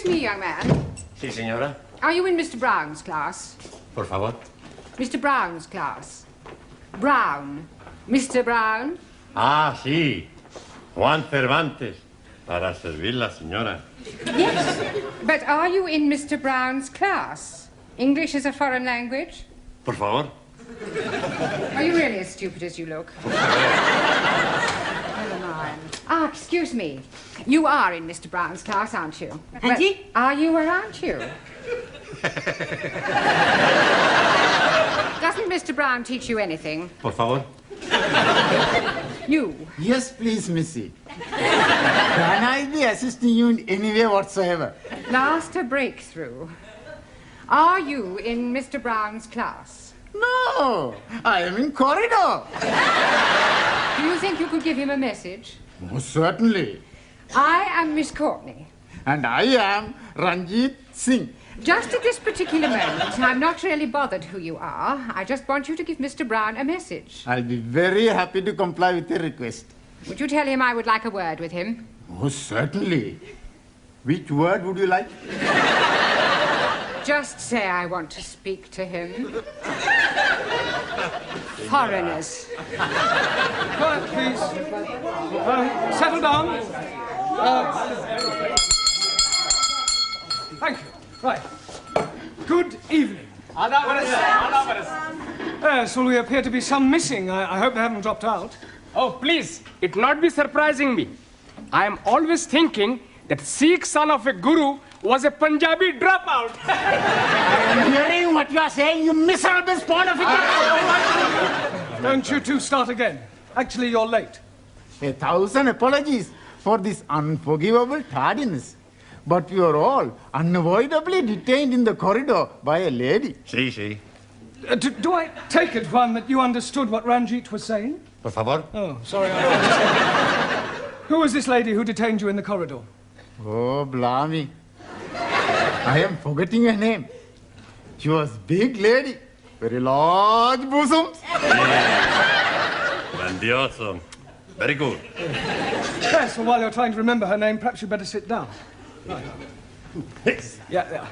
Excuse me, young man. Sí, señora. Are you in Mr. Brown's class? Por favor. Mr. Brown's class. Brown. Mr. Brown? Ah, sí. Juan Cervantes. Para servirla, señora. Yes. But are you in Mr. Brown's class? English is a foreign language? Por favor. Are you really as stupid as you look? Never mind. Ah, excuse me. You are in Mr. Brown's class, aren't you? Auntie? Well, are you or aren't you? Doesn't Mr. Brown teach you anything? Por favor. You? Yes, please, Missy. Can I be assisting you in any way whatsoever? Last a breakthrough. Are you in Mr. Brown's class? No, I am in corridor. Do you think you could give him a message? Most certainly. I am Miss Courtney. And I am Ranjit Singh. Just at this particular moment, I'm not really bothered who you are. I just want you to give Mr. Brown a message. I'll be very happy to comply with your request. Would you tell him I would like a word with him? Most certainly. Which word would you like? Just say I want to speak to him. Foreigners. Quiet, please. Settle down. Thank you. Right. Good evening. Yes, well, we appear to be some missing. I hope they haven't dropped out. Oh, please, it not be surprising me. I am always thinking that Sikh son of a guru was a Punjabi dropout. I'm hearing what you are saying, you miserable spawn of a... Don't you two start again. Actually, you're late. 1,000 apologies for this unforgivable tardiness. But we are all unavoidably detained in the corridor by a lady. Sí, sí. Do I take it, Juan, that you understood what Ranjit was saying? Por favor. Oh, sorry. I Who was this lady who detained you in the corridor? Oh, blimey. I am forgetting her name. She was big lady, very large bosoms. Grandioso. Very good. Yes, well, while you're trying to remember her name, perhaps you'd better sit down. Right. Yeah.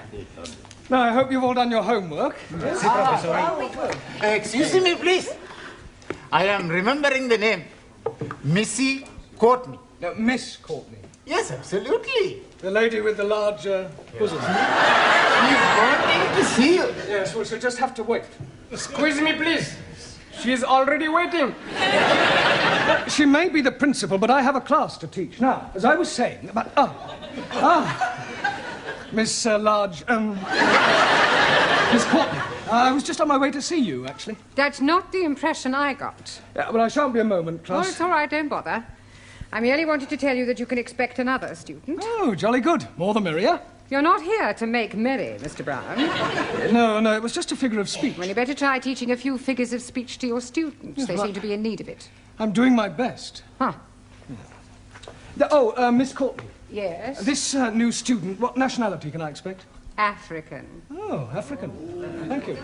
Now, I hope you've all done your homework. Yes. Excuse me, please. I am remembering the name. Missy Courtney. No, Miss Courtney. Yes, absolutely. The lady with the large bosom. She's wanting to see you. Yes, well, she'll just have to wait. Squeeze me, please. She is already waiting. She may be the principal, but I have a class to teach. Now, as I was saying about... Miss Miss Courtney. I was just on my way to see you, actually. That's not the impression I got. Yeah, but I shan't be a moment, class. Oh, it's all right, don't bother. I merely wanted to tell you that you can expect another student. Oh, jolly good. More the merrier. You're not here to make merry, Mr. Brown. No, it was just a figure of speech. Well, you better try teaching a few figures of speech to your students. Yes, They well, seem to be in need of it. I'm doing my best. Huh. Miss Courtney. Yes? This new student, what nationality can I expect? African. Oh, African. Thank you.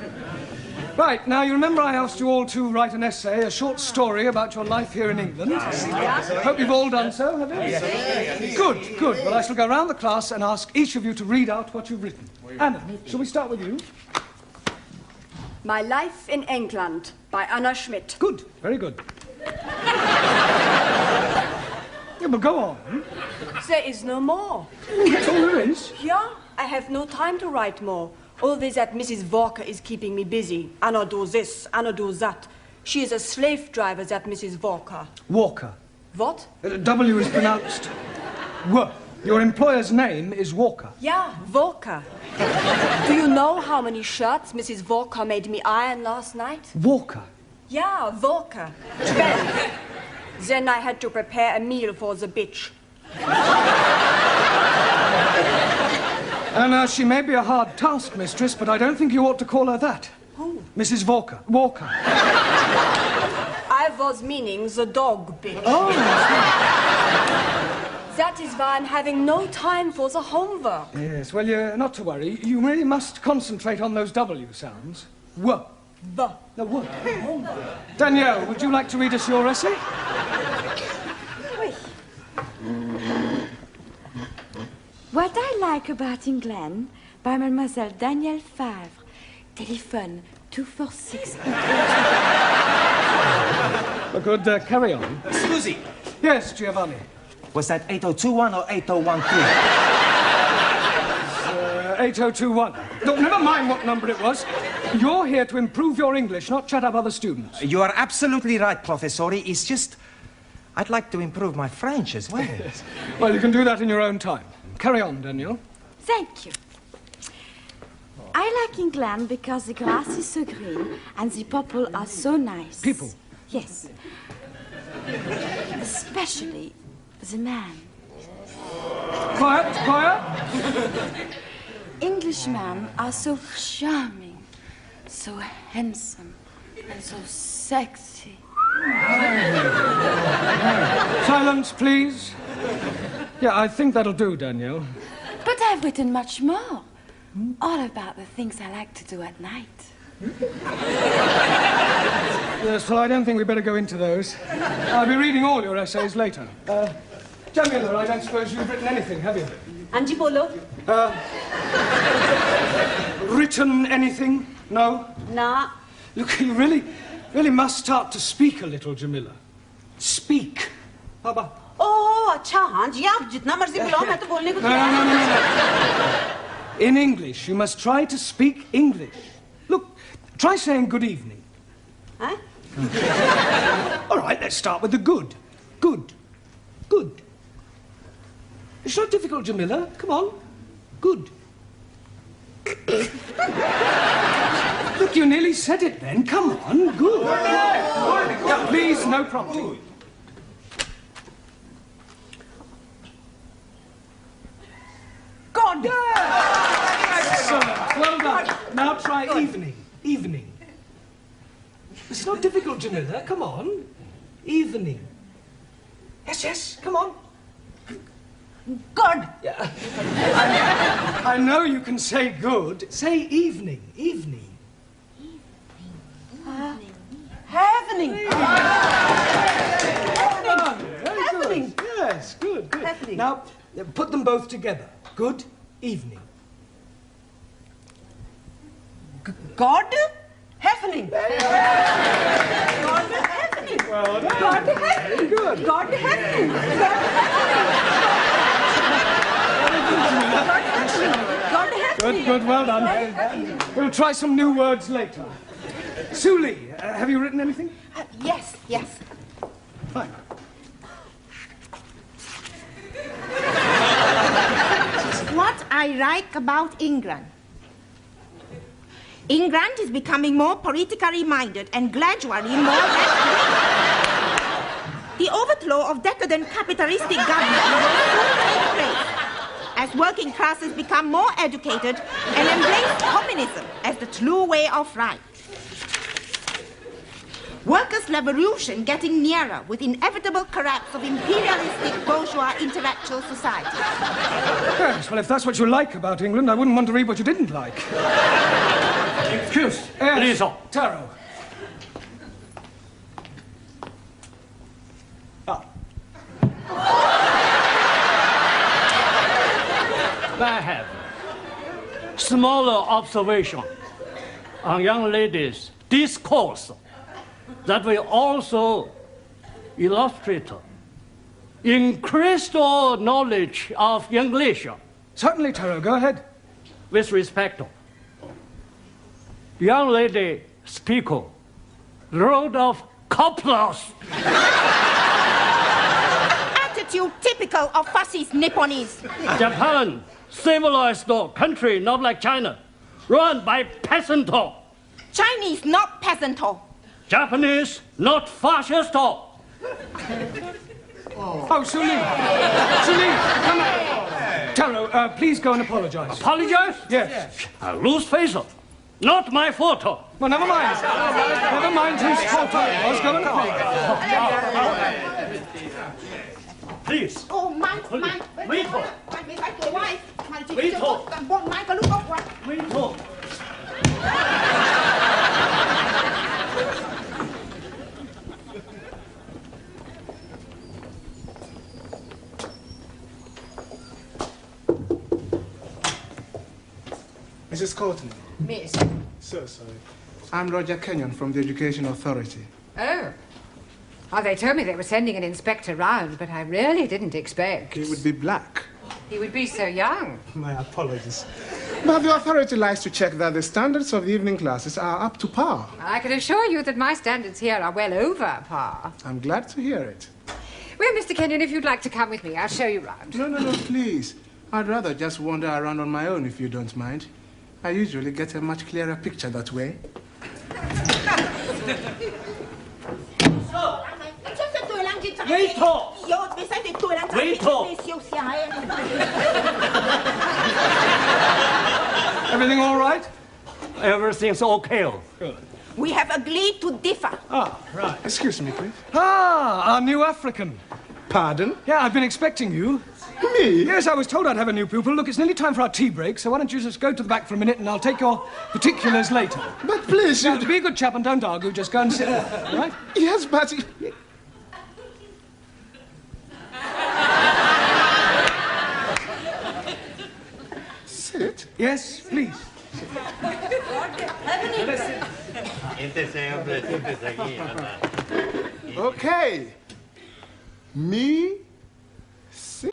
Right, now you remember I asked you all to write an essay, a short story about your life here in England? Hope you've all done so, have you? Yes. Good. Well, I shall go round the class and ask each of you to read out what you've written. Anna, shall we start with you? My Life in England by Anna Schmidt. Good, very good. Yeah, but go on. There is no more. That's all there is? Yeah, I have no time to write more. Always that Mrs. Walker is keeping me busy. Anna do this, Anna do that. She is a slave driver, that Mrs. Walker. Walker. What? W is pronounced W. Your employer's name is Walker. Yeah, Walker. Do you know how many shirts Mrs. Walker made me iron last night? Walker? Yeah, Walker. 12. Then I had to prepare a meal for the bitch. Anna, she may be a hard taskmistress, but I don't think you ought to call her that. Who? Mrs. Walker. Walker. I was meaning the dog bitch. Oh, That is why I'm having no time for the homework. yes. Well, you're not to worry. You really must concentrate on those W sounds. W. The. The W. Danielle, would you like to read us your essay? Oui. What I like about England by Mademoiselle Danielle Favre. Telephone 246. Good, carry on. Scusi, Yes, Giovanni. was that 8021 or 8013? 8021. Look, never mind what number it was. You're here to improve your English, not shut up other students. You are absolutely right, Professori. It's just, I'd like to improve my French as well. Well, you can do that in your own time. Carry on, Daniel. Thank you. I like England because the grass is so green and the people are so nice. People? Yes. Especially the man. Quiet, quiet. Englishmen are so charming, so handsome, and so sexy. Silence, please. Yeah, I think that'll do, Daniel. But I've written much more. All about the things I like to do at night. Yes, well, I don't think we better go into those. I'll be reading all your essays later. Jamila, I don't suppose you've written anything, have you? Anji Polo? Written anything? No? Nah. Look, you really must start to speak a little, Jamila. Speak. Baba. Oh, अच्छा हाँ जी आप जितना मर्जी बुलाओ मैं तो बोलने को No. In English, you must try to speak English. Look, try saying good evening. Huh? All right, let's start with the good. Good. Good. It's not difficult, Jamila. Come on. Good. Look, you nearly said it then. Come on. Good. Yeah, please, no prompting. God. Excellent. Well done. Now try evening. Evening. It's not difficult, Jamila. Come on. Evening. Yes. Come on. God. Yeah. I know you can say good. Say evening. Evening. Happening. Happening. Yes, good. Happening. Now, put them both together. Good evening. God. Happening. God happening. Well done. God happening. Good. God happening. God happening. Good, well done. We'll try some new words later. Suli, have you written anything? Yes. Fine. What I like about England. England is becoming more politically minded and gradually more left-wing. The overthrow of decadent capitalistic government will soon take place as working classes become more educated and embrace communism as the true way of life. Workers' revolution getting nearer with inevitable collapse of imperialistic bourgeois intellectual society. Yes, well, if that's what you like about England, I wouldn't want to read what you didn't like. Excuse, Yes, please. Taro. I have smaller observation on young ladies' discourse that will also illustrate increased knowledge of English. Certainly, Taro, go ahead. With respect, young lady speaker, load of couplers. Attitude typical of fascist Nipponese. Japan, civilized country, not like China, run by peasant. Chinese, not peasant. Japanese, not fascist. Oh, Suli, come on. Taro, please go and apologize. Apologize? Yes. I lose face. Not my fault. Well, never mind. Never mind whose fault it was. Go and apologize. Please. Oh, my. Wait. Mrs. Courtney. Miss. So sorry. I'm Roger Kenyon from the Education Authority. Oh. Oh, they told me they were sending an inspector round, but I really didn't expect. He would be black. He would be so young. My apologies. But the authority likes to check that the standards of the evening classes are up to par. I can assure you that my standards here are well over par. I'm glad to hear it. Well, Mr. Kenyon, if you'd like to come with me, I'll show you round. No, please. I'd rather just wander around on my own if you don't mind. I usually get a much clearer picture that way. Wait talk. Wait talk. Everything all right? Everything's okay. Good. We have agreed to differ. Ah, right. Excuse me, please. Ah, our new African. Pardon? Yeah, I've been expecting you. Me? Yes, I was told I'd have a new pupil. Look, it's nearly time for our tea break, so why don't you just go to the back for a minute and I'll take your particulars later. But please, now, to be a good chap and don't argue, just go and sit there, all right? Yes, but... Sit? Yes, please. Okay. Me... sit.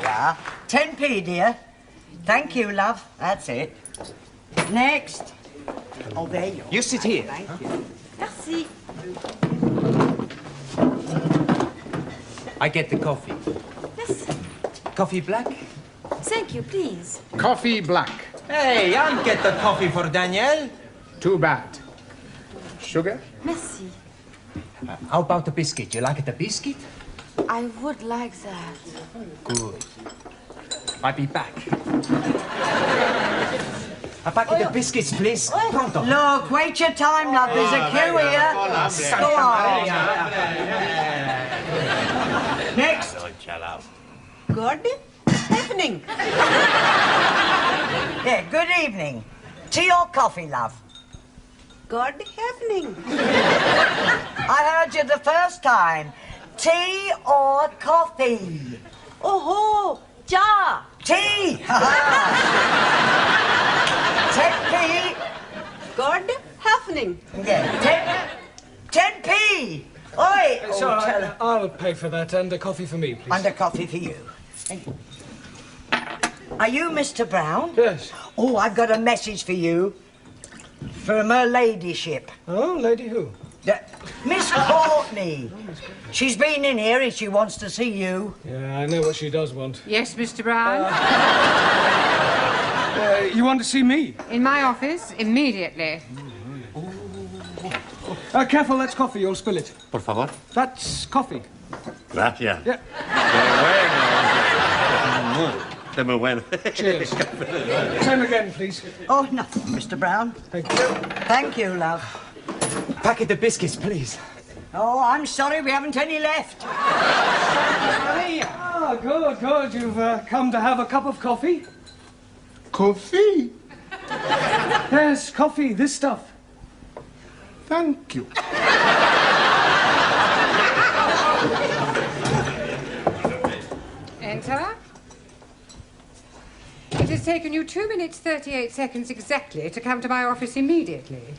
Yeah. 10p, dear. Thank you, love. That's it. Next. Oh, there you are. You sit here. Thank you. Merci. I get the coffee. Yes. Coffee black? Thank you, please. Coffee black. Hey, I'll get the coffee for Danielle. Too bad. Sugar? Merci. How about the biscuit? You like the biscuit? I would like that. Good. I'll be back. A packet of biscuits, please. Pronto. Look, wait your time, love. There's a queue here. Go on. Next. Good evening. Yeah, good evening. Tea or coffee, love? Good evening. I heard you the first time. Tea or coffee? Oh, ja. Tea! 10p. Good evening. Yeah, 10p. Oi! It's all right. I'll pay for that and a coffee for me, please. And a coffee for you. Are you Mr. Brown? Yes. Oh, I've got a message for you. From her ladyship. Oh, lady who? Miss Courtney. She's been in here and she wants to see you. Yeah, I know what she does want. Yes, Mr. Brown? You want to see me? In my office, immediately. Careful, that's coffee. You'll spill it. Por favor. That's coffee. Gracias. Yeah. De muy bueno. Cheers. Same again, please. Oh, nothing, Mr. Brown. Thank you. Thank you, love. Packet of biscuits, please. Oh, I'm sorry, we haven't any left. Ah, good, good. You've come to have a cup of coffee? Coffee? Yes, coffee, this stuff. Thank you. Enter. It has taken you 2 minutes 38 seconds exactly to come to my office immediately.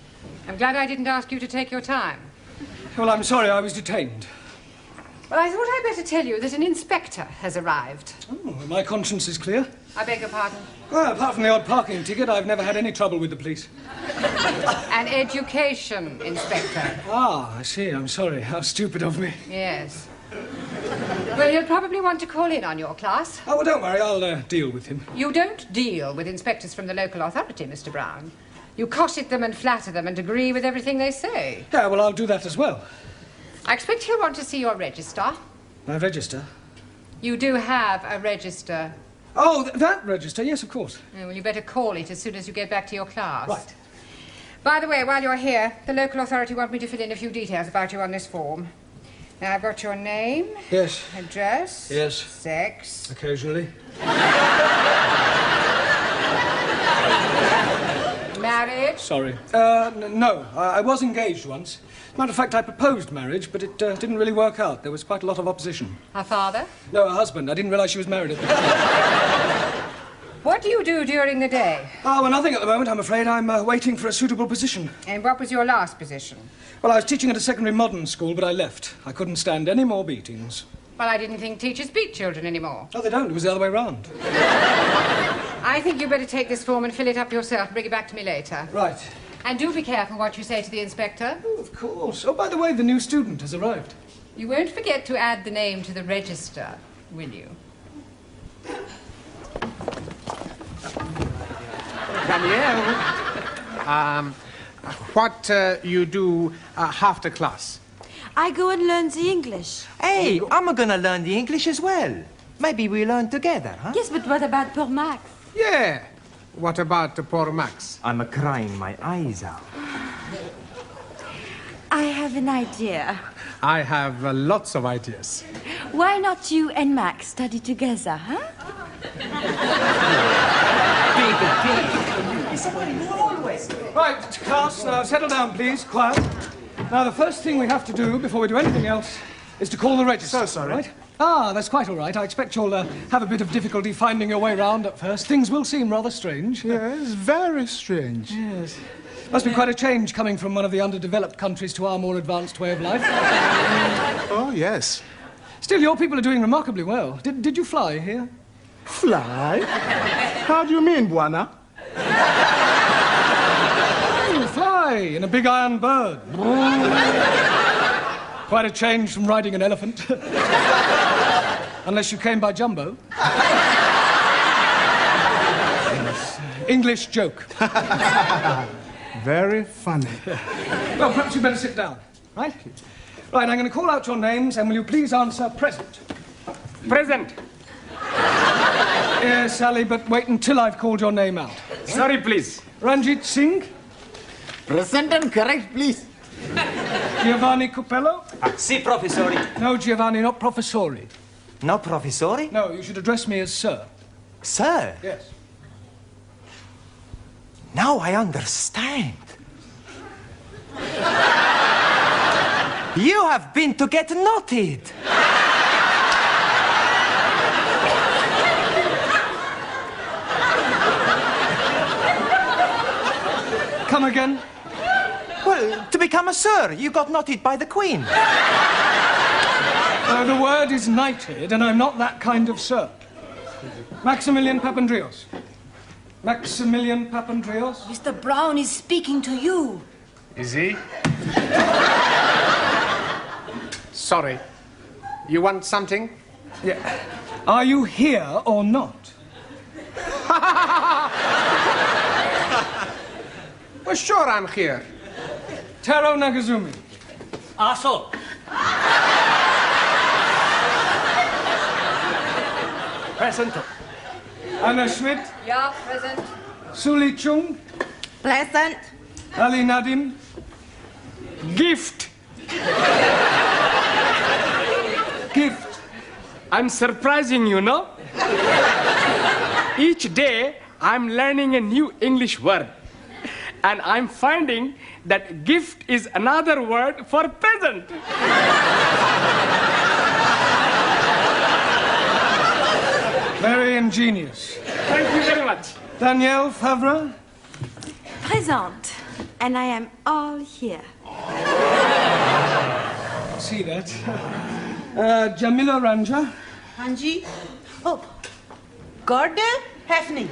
I'm glad I didn't ask you to take your time. Well, I'm sorry, I was detained. Well, I thought I'd better tell you that an inspector has arrived. Oh, my conscience is clear. I beg your pardon? Well, apart from the odd parking ticket, I've never had any trouble with the police. An education inspector. Ah, I see. I'm sorry. How stupid of me. Yes. Well, he'll probably want to call in on your class. Oh, well, don't worry. I'll deal with him. You don't deal with inspectors from the local authority, Mr. Brown. You cosset them and flatter them and agree with everything they say. Yeah, well, I'll do that as well. I expect he'll want to see your register. My register? You do have a register. Oh, that register? Yes, of course. Oh, well, you better call it as soon as you get back to your class. Right. By the way, while you're here, the local authority want me to fill in a few details about you on this form. Now, I've got your name. Yes. Address. Yes. Sex. Occasionally. married? Sorry. No, I was engaged once. As a matter of fact, I proposed marriage, but it didn't really work out. There was quite a lot of opposition. Her father? No, her husband. I didn't realise she was married at the time. What do you do during the day? Oh, well, nothing at the moment, I'm afraid. I'm waiting for a suitable position. And what was your last position? Well, I was teaching at a secondary modern school, but I left. I couldn't stand any more beatings. Well, I didn't think teachers beat children anymore. Oh, they don't. It was the other way round. I think you better take this form and fill it up yourself and bring it back to me later. Right. And do be careful what you say to the inspector. Oh, of course. Oh, by the way, the new student has arrived. You won't forget to add the name to the register, will you? Danielle, what you do after class? I go and learn the English. Hey, I'm gonna learn the English as well. Maybe we learn together, huh? Yes, but what about poor Max? Yeah. What about poor Max? I'm crying my eyes out. I have an idea. I have lots of ideas. Why not you and Max study together, huh? Right, class, now settle down, please. Quiet. Now, the first thing we have to do before we do anything else is to call the register. So sorry. Right? Ah, that's quite all right. I expect you'll have a bit of difficulty finding your way round at first. Things will seem rather strange. Yes, very strange. Yes. Must be quite a change coming from one of the underdeveloped countries to our more advanced way of life. Oh, yes. Still, your people are doing remarkably well. Did you fly here? Fly? How do you mean, Buana? Fly in a big iron bird. Quite a change from riding an elephant. Unless you came by jumbo. English joke. Very funny. Well, perhaps you better sit down, right? Right, I'm going to call out your names, and will you please answer present? Present. Yes, Sally, but wait until I've called your name out. Sorry, please. Ranjit Singh? Present and correct, please. Giovanni Cupello? Si, professori. No, Giovanni, not professori. No, professori? No, you should address me as sir. Sir? Yes. Now I understand. You have been to get knotted. Come again? Well, to become a sir, you got knotted by the Queen. The word is knighted, and I'm not that kind of sir. Maximilian Papandreou. Maximilian Papandreou? Mr. Brown is speaking to you. Is he? Sorry. You want something? Yeah. Are you here or not? Well, sure I'm here. Taro Nagazumi. Aso. Present. Anna Schmidt. Yeah, present. Suli Chung. Present. Ali Nadim. Gift. Gift. I'm surprising you, no? Each day, I'm learning a new English word. And I'm finding that gift is another word for peasant. Very ingenious. Thank you very much. Danielle Favre. Present. And I am all here. See that. Jamila Ranja. Hanji. Oh. Gordon Hefning.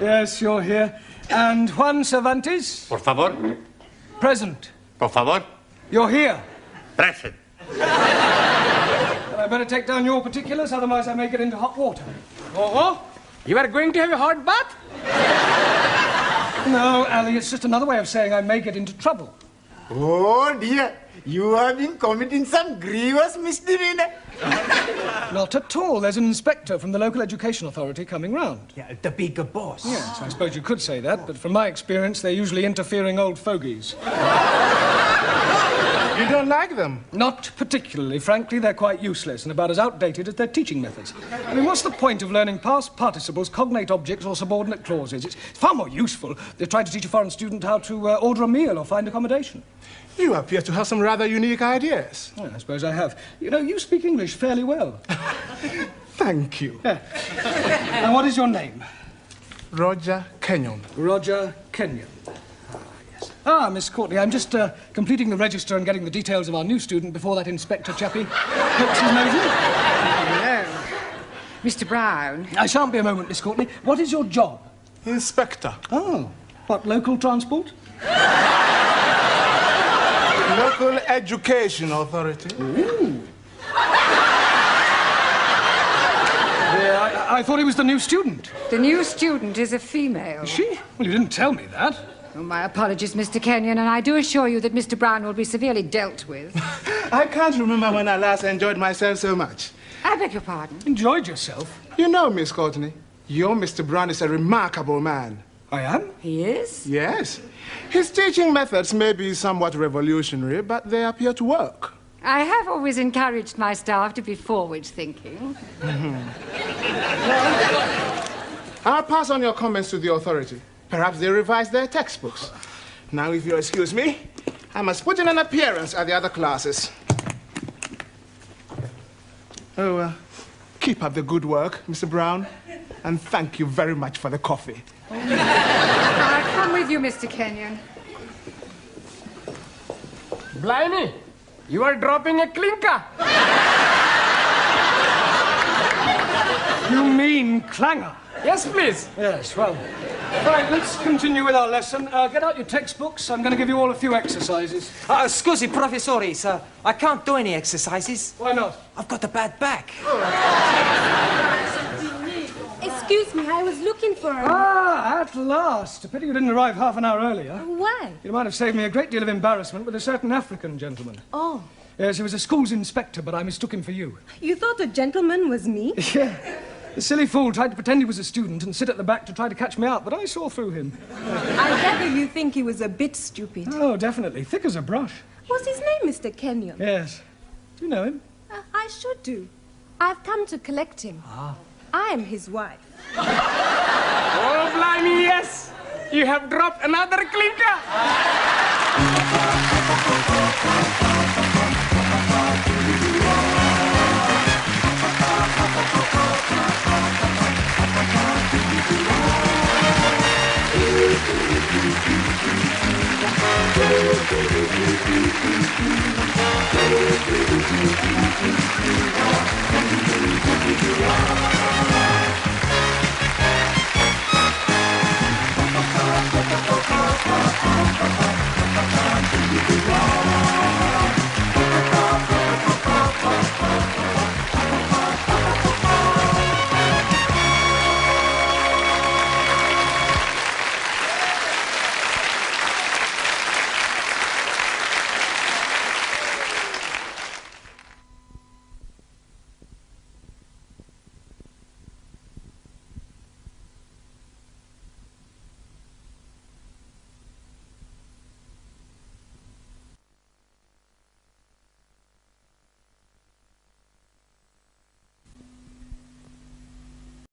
Yes, you're here. And Juan Cervantes. Por favor. Present. Por favor. You're here. Present. I better take down your particulars, otherwise I may get into hot water. Oh, you are going to have a hot bath? No, Ali, it's just another way of saying I may get into trouble. Oh dear, you have been committing some grievous misdemeanor. Not at all. There's an inspector from the local education authority coming round. Yeah, the bigger boss. Yes, I suppose you could say that, but from my experience, they're usually interfering old fogies. You don't like them? Not particularly. Frankly, they're quite useless and about as outdated as their teaching methods. I mean, what's the point of learning past participles, cognate objects, or subordinate clauses? It's far more useful if they try to teach a foreign student how to order a meal or find accommodation. You appear to have some rather unique ideas. Well, I suppose I have. You know, you speak English fairly well. Thank you. Yeah. And what is your name? Roger Kenyon. Roger Kenyon. Miss Courtney, I'm just completing the register and getting the details of our new student before that inspector chappie pokes his nose in. Hello. Mr. Brown. I shan't be a moment, Miss Courtney. What is your job? Inspector. Oh. What, local transport? Local Education Authority. Ooh. I thought he was the new student. The new student is a female. Is she? Well, you didn't tell me that. Oh, my apologies, Mr. Kenyon, and I do assure you that Mr. Brown will be severely dealt with. I can't remember when I last enjoyed myself so much. I beg your pardon? Enjoyed yourself? You know, Miss Courtney, your Mr. Brown is a remarkable man. I am? He is? Yes. His teaching methods may be somewhat revolutionary, but they appear to work. I have always encouraged my staff to be forward-thinking. I'll pass on your comments to the authority. Perhaps they revise their textbooks. Now, if you'll excuse me, I must put in an appearance at the other classes. Keep up the good work, Mr. Brown, and thank you very much for the coffee. I'll come with you, Mr. Kenyon. Blimey, you are dropping a clinker. You mean clanger? Yes, please. Yes, well. Right, let's continue with our lesson. Get out your textbooks. I'm going to give you all a few exercises. Scusi, professore, sir. I can't do any exercises. Why not? I've got a bad back. Excuse me, I was looking for her. Ah, at last. A pity you didn't arrive half an hour earlier. Why? You might have saved me a great deal of embarrassment with a certain African gentleman. Oh. Yes, he was a school's inspector, but I mistook him for you. You thought a gentleman was me? Yeah. The silly fool tried to pretend he was a student and sit at the back to try to catch me out, but I saw through him. I gather you think he was a bit stupid. Oh, definitely. Thick as a brush. What's his name, Mr. Kenyon? Yes. Do you know him? I should do. I've come to collect him. I am his wife. Oh, blimey, yes. You have dropped another clinker.